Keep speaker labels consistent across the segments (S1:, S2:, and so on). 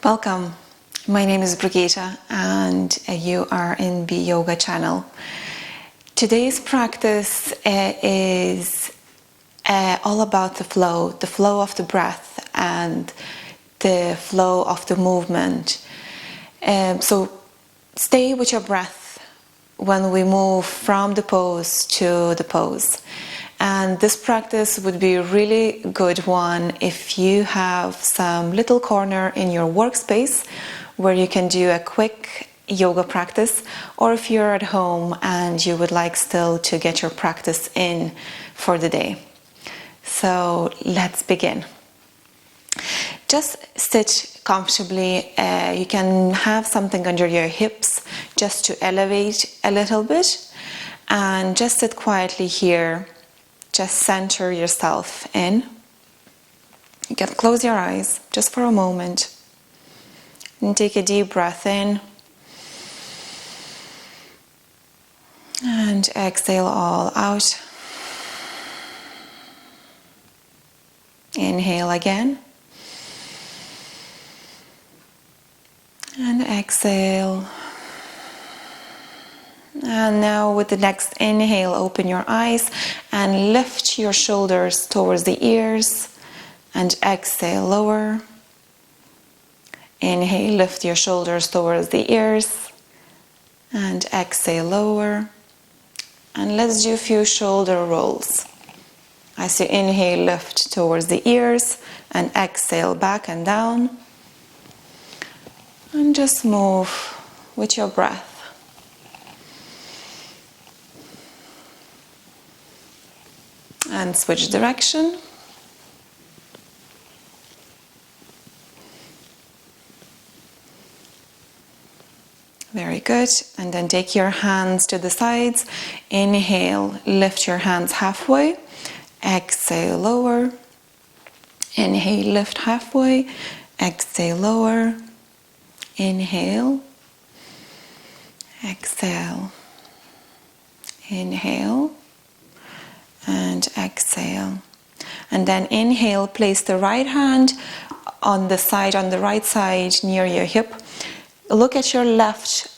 S1: Welcome. My name is Brigitte and you are in the Yoga channel. Today's practice is all about the flow of the breath and the flow of the movement. So stay with your breath when we move from the pose to the pose. And this practice would be a really good one if you have some little corner in your workspace where you can do a quick yoga practice, or if you're at home and you would like still to get your practice in for the day. So let's begin. Just sit comfortably. You can have something under your hips just to elevate a little bit, and just sit quietly here. Just center yourself in. You can close your eyes just for a moment and take a deep breath in and exhale all out. Inhale again and exhale. And now with the next inhale, open your eyes and lift your shoulders towards the ears, and exhale, lower. Inhale, lift your shoulders towards the ears, and exhale, lower. And let's do a few shoulder rolls. As you inhale, lift towards the ears, and exhale, back and down. And just move with your breath. And switch direction. Very good. And then take your hands to the sides. Inhale, lift your hands halfway. Exhale, lower. Inhale, lift halfway. Exhale, lower. Inhale. Exhale. Inhale. And exhale. And then inhale, place the right hand on the right side near your hip. Look at your left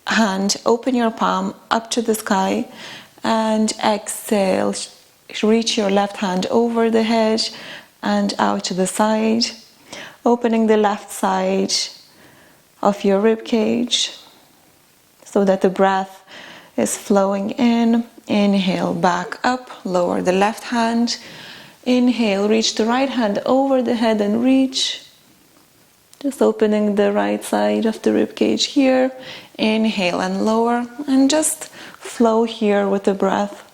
S1: hand, open your palm up to the sky, and exhale. Reach your left hand over the head and out to the side, opening the left side of your rib cage so that the breath is flowing in. Inhale, back up, lower the left hand. Inhale, reach the right hand over the head and reach. Just opening the right side of the rib cage here. Inhale and lower, and just flow here with the breath.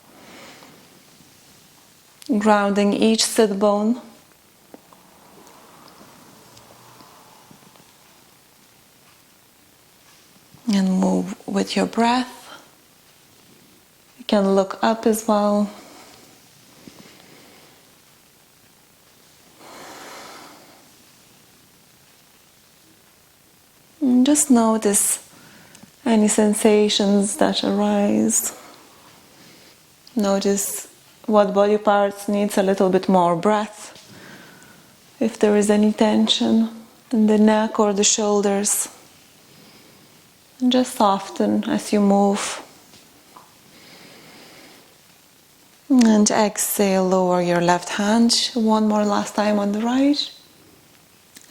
S1: Grounding each sit bone. And move with your breath. You can look up as well. And just notice any sensations that arise. Notice what body parts needs a little bit more breath. If there is any tension in the neck or the shoulders. And just soften as you move. And exhale, lower your left hand. One more last time on the right.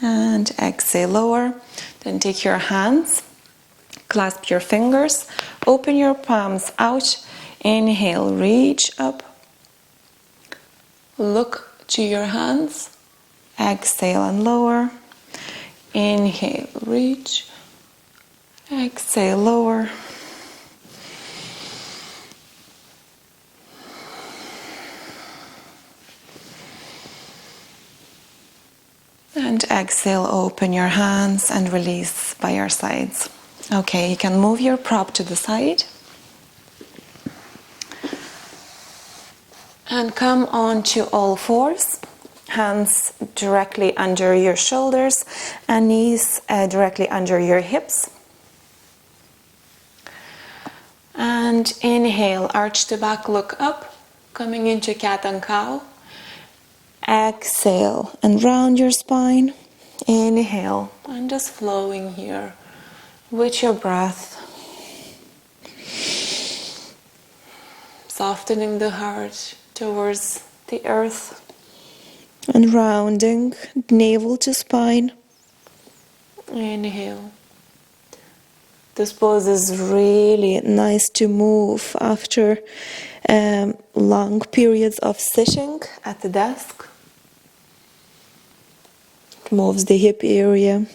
S1: And exhale, lower. Then take your hands, clasp your fingers, open your palms out. Inhale, reach up. Look to your hands. Exhale and lower. Inhale, reach. Exhale, lower. And exhale, open your hands and release by your sides. Okay, you can move your prop to the side. And come onto all fours. Hands directly under your shoulders and knees directly under your hips. And inhale, arch the back, look up, coming into cat and cow. Exhale and round your spine. Inhale, and just flowing here with your breath. Softening the heart towards the earth. And rounding navel to spine. Inhale. This pose is really nice to move after long periods of sitting at the desk. It moves the hip area,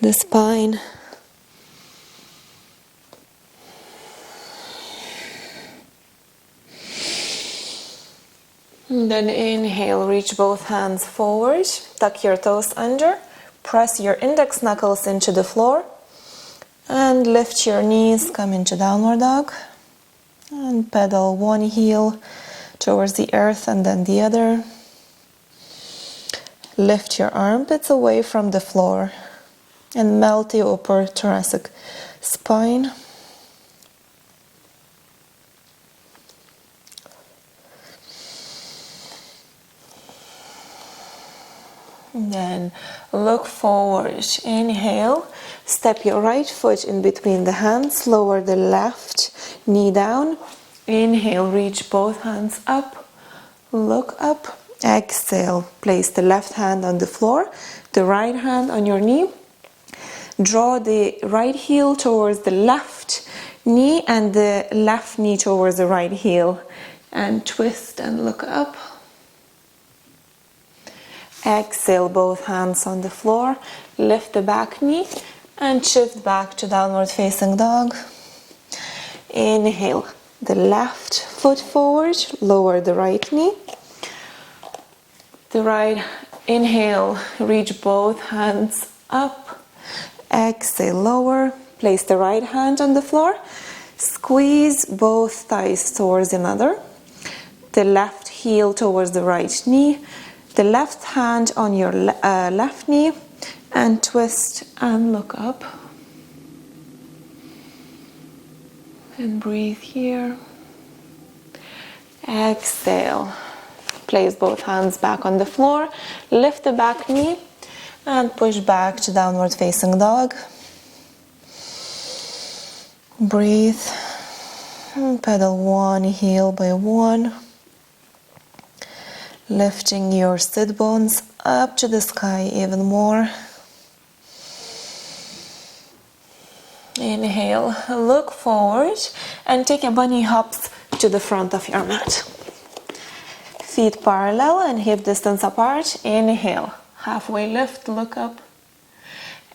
S1: the spine. And then inhale, reach both hands forward, tuck your toes under, press your index knuckles into the floor, and lift your knees, come into downward dog, and pedal one heel towards the earth and then the other. Lift your armpits away from the floor and melt the upper thoracic spine. Then look forward. Inhale, step your right foot in between the hands, lower the left knee down. Inhale, reach both hands up, look up. Exhale, place the left hand on the floor, the right hand on your knee. Draw the right heel towards the left knee and the left knee towards the right heel. And twist and look up. Exhale, both hands on the floor, lift the back knee and shift back to downward facing dog. Inhale, the left foot forward, lower the right knee. The right, inhale, reach both hands up. Exhale, lower, place the right hand on the floor. Squeeze both thighs towards another. The left heel towards the right knee. The left hand on your left knee and twist and look up. And breathe here. Exhale. Place both hands back on the floor. Lift the back knee and push back to downward facing dog. Breathe. And pedal one heel by one. Lifting your sit bones up to the sky even more. Inhale, look forward and take a bunny hops to the front of your mat. Feet parallel and hip distance apart. Inhale, halfway lift, look up.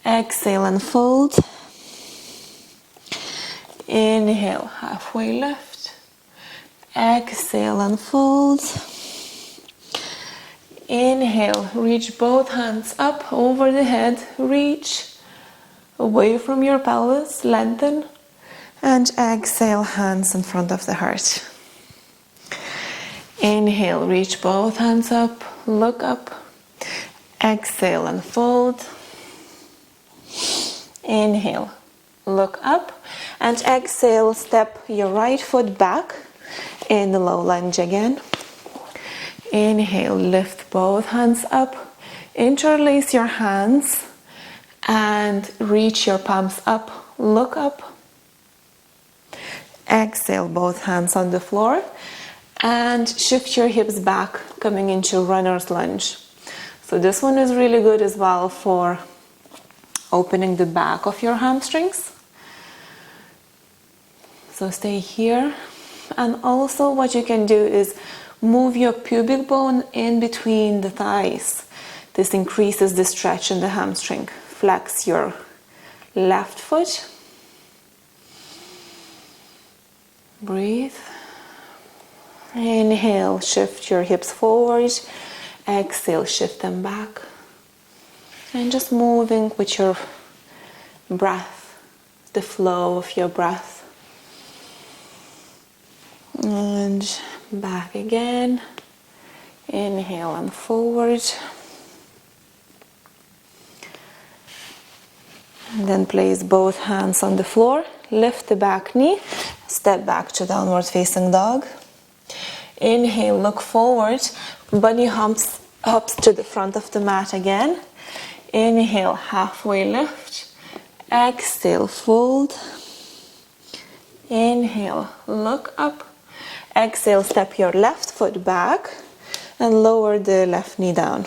S1: Exhale and fold. Inhale, halfway lift. Exhale and fold. Inhale, reach both hands up over the head, reach away from your pelvis, lengthen, and exhale, hands in front of the heart. Inhale, reach both hands up, look up, exhale and fold. Inhale, look up, and exhale, step your right foot back in the low lunge again. Inhale, lift both hands up, interlace your hands and reach your palms up, look up. Exhale, both hands on the floor and shift your hips back, coming into runner's lunge. So this one is really good as well for opening the back of your hamstrings. So stay here. And also what you can do is move your pubic bone in between the thighs. This increases the stretch in the hamstring. Flex your left foot. Breathe. Inhale, shift your hips forward. Exhale, shift them back. And just moving with your breath, the flow of your breath. And back again. Inhale and forward. And then place both hands on the floor. Lift the back knee. Step back to downward facing dog. Inhale, look forward. Bunny hops Up to the front of the mat again. Inhale, halfway lift. Exhale, fold. Inhale, look up. Exhale, step your left foot back and lower the left knee down.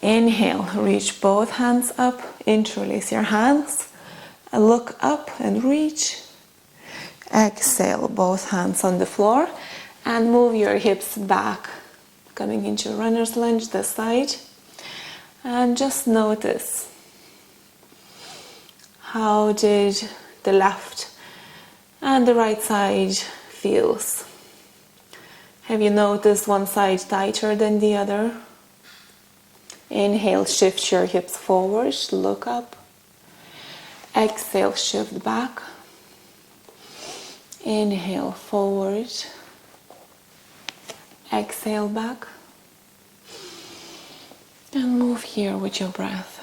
S1: Inhale, reach both hands up, interlace your hands, look up and reach. Exhale, both hands on the floor and move your hips back, coming into runner's lunge this side. And just notice, how did the left and the right side feels? Have you noticed one side tighter than the other? Inhale, shift your hips forward, look up. Exhale, shift back. Inhale, forward. Exhale, back. And move here with your breath.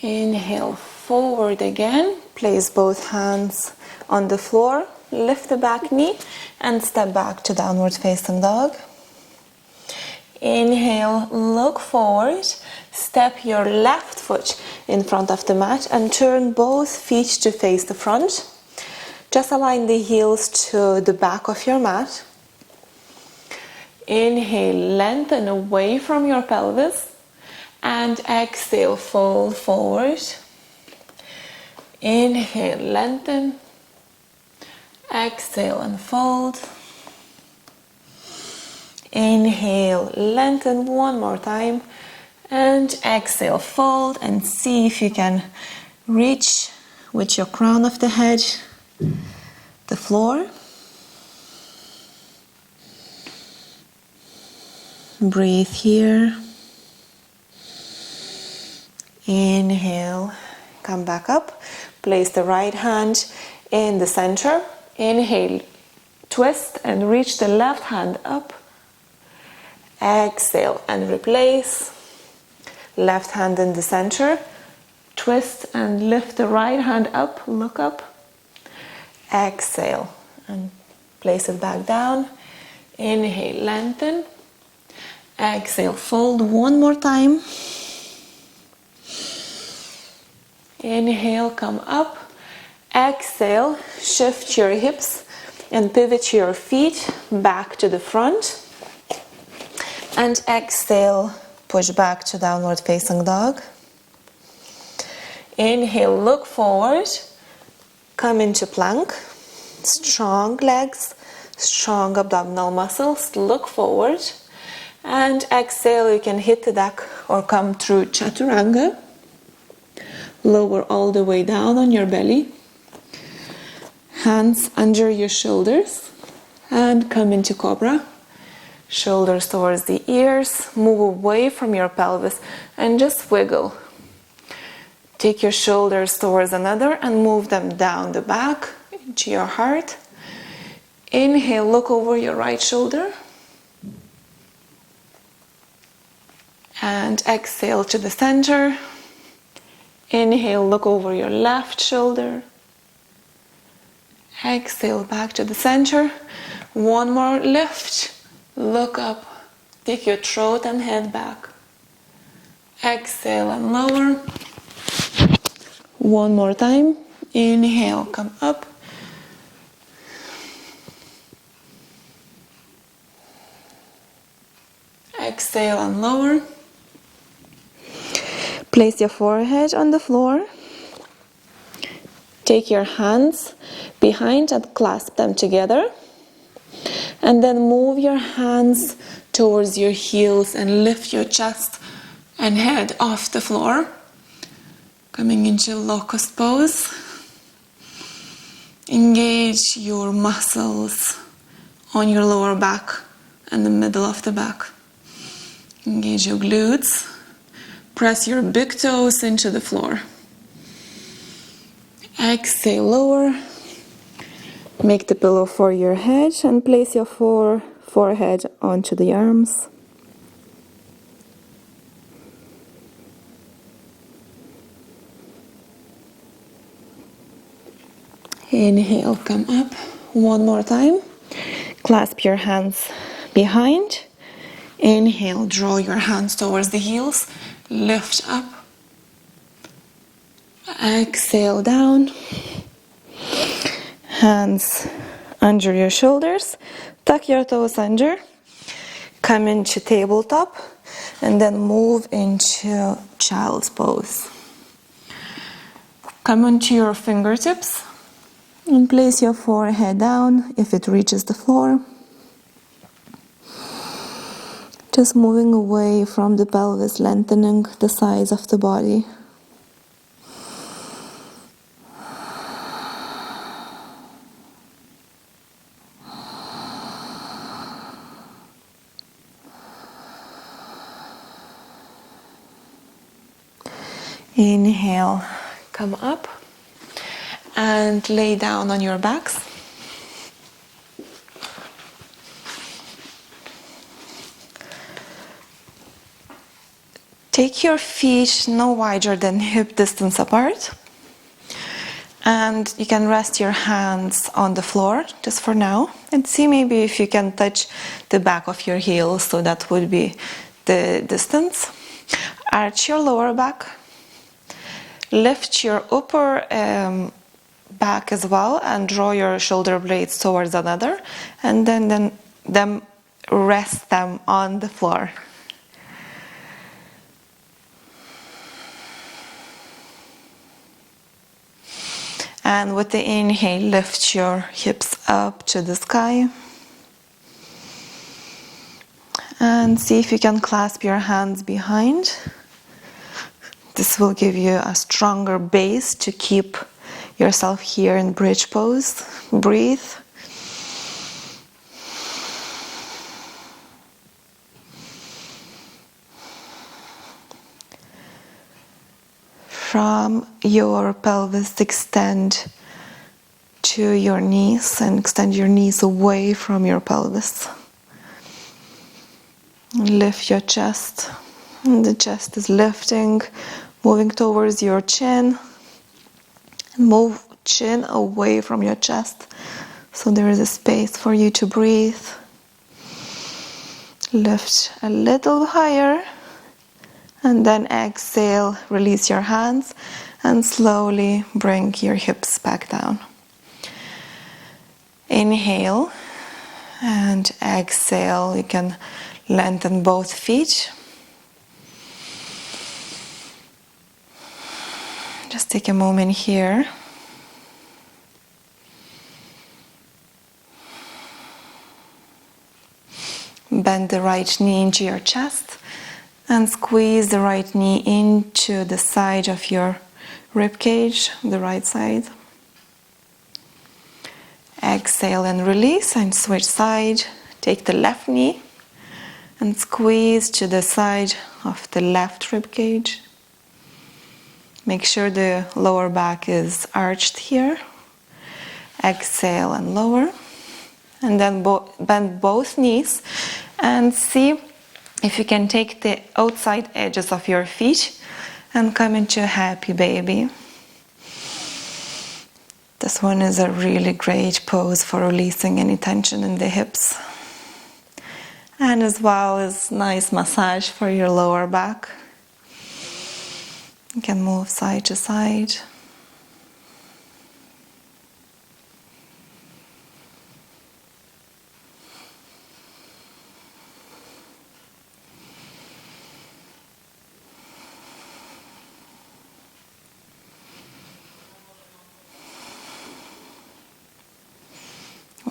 S1: Inhale, forward again. Place both hands on the floor. Lift the back knee and step back to downward facing dog. Inhale, look forward. Step your left foot in front of the mat and turn both feet to face the front. Just align the heels to the back of your mat. Inhale, lengthen away from your pelvis. And exhale, fold forward. Inhale, lengthen. Exhale and fold. Inhale, lengthen one more time. And exhale, fold. And see if you can reach with your crown of the head the floor. Breathe here. Inhale, come back up. Place the right hand in the center. Inhale, twist and reach the left hand up. Exhale and replace. Left hand in the center. Twist and lift the right hand up. Look up. Exhale and place it back down. Inhale, lengthen. Exhale, fold one more time. Inhale, come up. Exhale, shift your hips and pivot your feet back to the front. And exhale, push back to downward facing dog. Inhale, look forward. Come into plank. Strong legs, strong abdominal muscles. Look forward. And exhale, you can hit the deck or come through chaturanga. Lower all the way down on your belly. Hands under your shoulders. And come into cobra. Shoulders towards the ears. Move away from your pelvis and just wiggle. Take your shoulders towards another and move them down the back into your heart. Inhale, look over your right shoulder. And exhale to the center. Inhale, look over your left shoulder. Exhale, back to the center. One more lift. Look up. Take your throat and head back. Exhale and lower. One more time. Inhale, come up. Exhale and lower. Place your forehead on the floor. Take your hands behind and clasp them together. And then move your hands towards your heels and lift your chest and head off the floor. Coming into locust pose. Engage your muscles on your lower back and the middle of the back. Engage your glutes. Press your big toes into the floor. Exhale, lower. Make the pillow for your head and place your forehead onto the arms. Inhale, come up. One more time. Clasp your hands behind. Inhale, draw your hands towards the heels. Lift up. Exhale, down. Hands under your shoulders. Tuck your toes under. Come into tabletop. And then move into child's pose. Come onto your fingertips. And place your forehead down if it reaches the floor. Just moving away from the pelvis, lengthening the size of the body. Inhale, come up and lay down on your backs. Take your feet no wider than hip distance apart. And you can rest your hands on the floor just for now. And see maybe if you can touch the back of your heels, so that would be the distance. Arch your lower back. Lift your upper back as well and draw your shoulder blades towards another, and then rest them on the floor. And with the inhale, lift your hips up to the sky. And see if you can clasp your hands behind. This will give you a stronger base to keep yourself here in bridge pose. Breathe. From your pelvis, extend to your knees and extend your knees away from your pelvis. Lift your chest. And the chest is lifting, moving towards your chin. Move chin away from your chest, so there is a space for you to breathe. Lift a little higher, and then exhale, release your hands, and slowly bring your hips back down. Inhale, and exhale. You can lengthen both feet. Just take a moment here. Bend the right knee into your chest and squeeze the right knee into the side of your rib cage, the right side. Exhale and release and switch side. Take the left knee and squeeze to the side of the left rib cage. Make sure the lower back is arched here. Exhale and lower. And then bend both knees and see if you can take the outside edges of your feet and come into a happy baby. This one is a really great pose for releasing any tension in the hips. And as well as nice massage for your lower back. You can move side to side.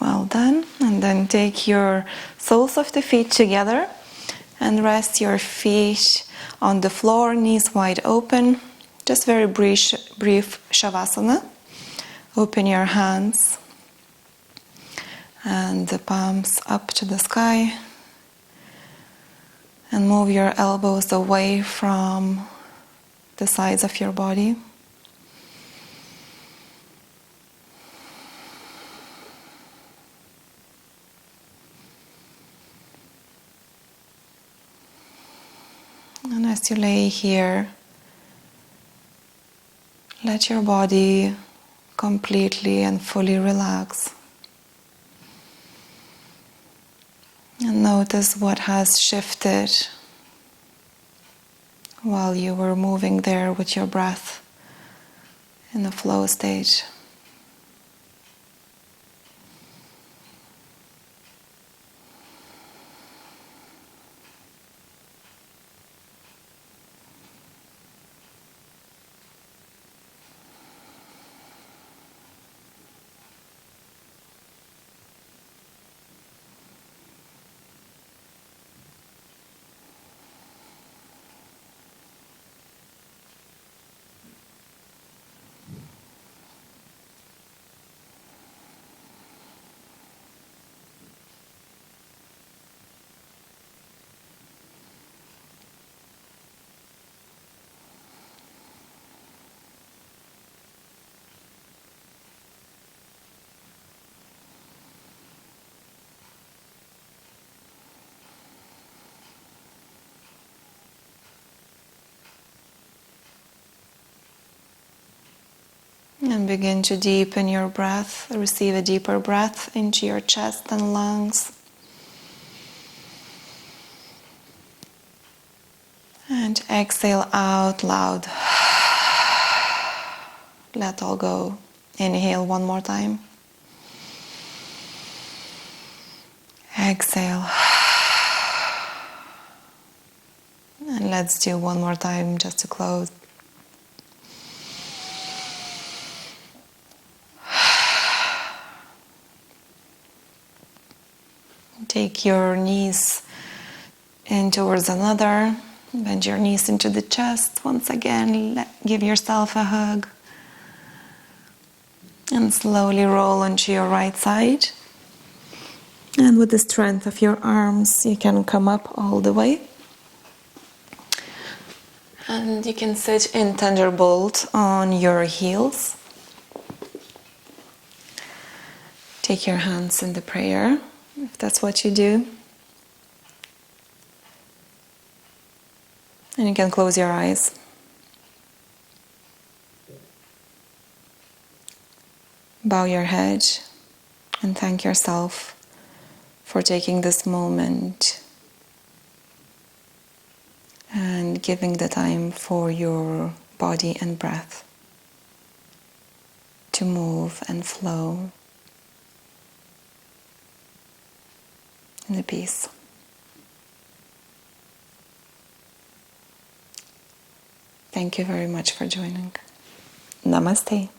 S1: Well done. And then take your soles of the feet together and rest your feet on the floor, knees wide open. Just very brief shavasana. Open your hands and the palms up to the sky. And move your elbows away from the sides of your body. as you lay here, let your body completely and fully relax. And notice what has shifted while you were moving there with your breath in the flow stage. And begin to deepen your breath. Receive a deeper breath into your chest and lungs. And exhale out loud. Let all go. Inhale one more time. Exhale. And let's do one more time just to close. Take your knees in towards another. Bend your knees into the chest. Once again, give yourself a hug. And slowly roll onto your right side. And with the strength of your arms, you can come up all the way. And you can sit in thunderbolt on your heels. Take your hands in the prayer, if that's what you do. And you can close your eyes. Bow your head and thank yourself for taking this moment and giving the time for your body and breath to move and flow in the peace. Thank you very much for joining. Namaste.